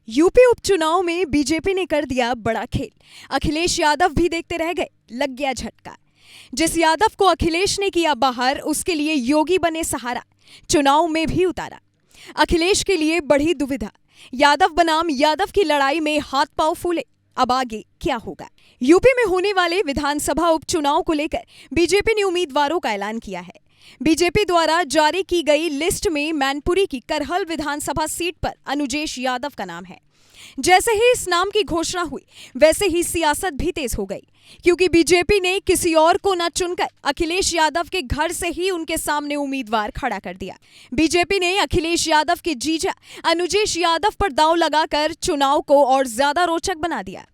UP उपचुनाव में BJP ने कर दिया बड़ा खेल। अखिलेश यादव भी देखते रह गए, लग गया झटका। जिस यादव को अखिलेश ने किया बाहर, उसके लिए योगी बने सहारा, चुनाव में भी उतारा। अखिलेश के लिए बढ़ी दुविधा, यादव बनाम यादव की लड़ाई में हाथ पांव फूले। अब आगे क्या होगा? यूपी में होने वाले विधानसभा उपचुनाव को लेकर बीजेपी ने उम्मीदवारों का ऐलान किया है। बीजेपी द्वारा जारी की गई लिस्ट में मैनपुरी की करहल विधानसभा सीट पर अनुजेश यादव का नाम है। जैसे ही इस नाम की घोषणा हुई, वैसे ही सियासत भी तेज हो गई, क्योंकि बीजेपी ने किसी और को न चुनकर अखिलेश यादव के घर से ही उनके सामने उम्मीदवार खड़ा कर दिया। बीजेपी ने अखिलेश यादव के जीजा अनुजेश यादव पर दांव लगाकर चुनाव को और ज्यादा रोचक बना दिया।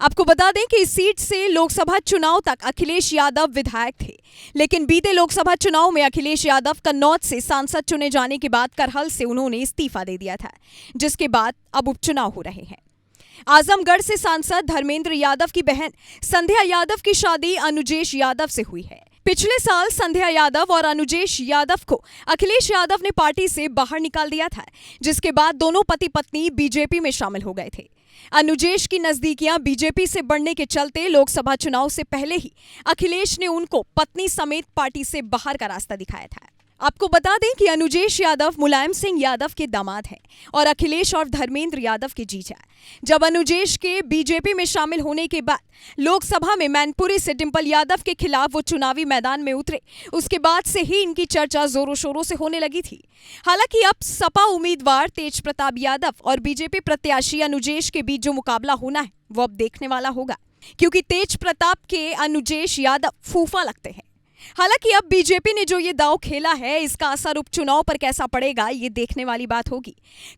आपको बता दें कि इस सीट से लोकसभा चुनाव तक अखिलेश यादव विधायक थे, लेकिन बीते लोकसभा चुनाव में अखिलेश यादव कन्नौज से सांसद चुने जाने के बाद करहल से उन्होंने इस्तीफा दे दिया था, जिसके बाद अब उपचुनाव हो रहे हैं। आजमगढ़ से सांसद धर्मेंद्र यादव की बहन संध्या यादव की शादी अनुजेश यादव से हुई है। पिछले साल संध्या यादव और अनुजेश यादव को अखिलेश यादव ने पार्टी से बाहर निकाल दिया था, जिसके बाद दोनों पति पत्नी बीजेपी में शामिल हो गए थे। अनुजेश की नजदीकियां बीजेपी से बढ़ने के चलते लोकसभा चुनाव से पहले ही अखिलेश ने उनको पत्नी समेत पार्टी से बाहर का रास्ता दिखाया था। आपको बता दें कि अनुजेश यादव मुलायम सिंह यादव के दामाद हैं और अखिलेश और धर्मेंद्र यादव के जीजा। जब अनुजेश के बीजेपी में शामिल होने के बाद लोकसभा में मैनपुरी से डिंपल यादव के खिलाफ वो चुनावी मैदान में उतरे, उसके बाद से ही इनकी चर्चा जोरों शोरों से होने लगी थी। हालांकि अब सपा उम्मीदवार तेज प्रताप यादव और बीजेपी प्रत्याशी अनुजेश के बीच जो मुकाबला होना है, वो अब देखने वाला होगा, क्योंकि तेज प्रताप के अनुजेश यादव फूफा लगते हैं। हालांकि अब बीजेपी ने जो ये दांव खेला है, इसका असर उपचुनाव पर कैसा पड़ेगा, ये देखने वाली बात होगी।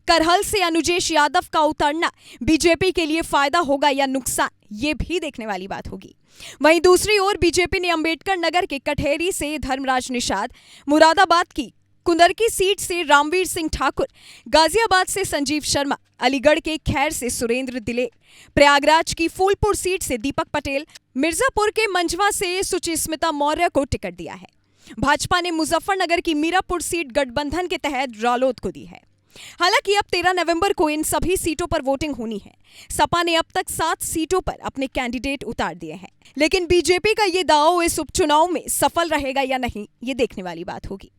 करहल से अनुजेश यादव का उतरना बीजेपी के लिए फायदा होगा या नुकसान, ये भी देखने वाली बात होगी। वहीं दूसरी ओर बीजेपी ने अंबेडकर नगर के कठेरी से धर्मराज निषाद, मुरादाबाद की कुंदरकी सीट से रामवीर सिंह ठाकुर, गाजियाबाद से संजीव शर्मा, अलीगढ़ के खैर से सुरेंद्र दिलेर, प्रयागराज की फूलपुर सीट से दीपक पटेल, मिर्जापुर के मंझवा से सुचिस्मिता मौर्य को टिकट दिया है। भाजपा ने मुजफ्फरनगर की मीरापुर सीट गठबंधन के तहत रालोद को दी है। हालांकि अब 13 नवंबर को इन सभी सीटों पर वोटिंग होनी है। सपा ने अब तक 7 सीटों पर अपने कैंडिडेट उतार दिए हैं, लेकिन बीजेपी का ये दांव इस उपचुनाव में सफल रहेगा या नहीं, ये देखने वाली बात होगी।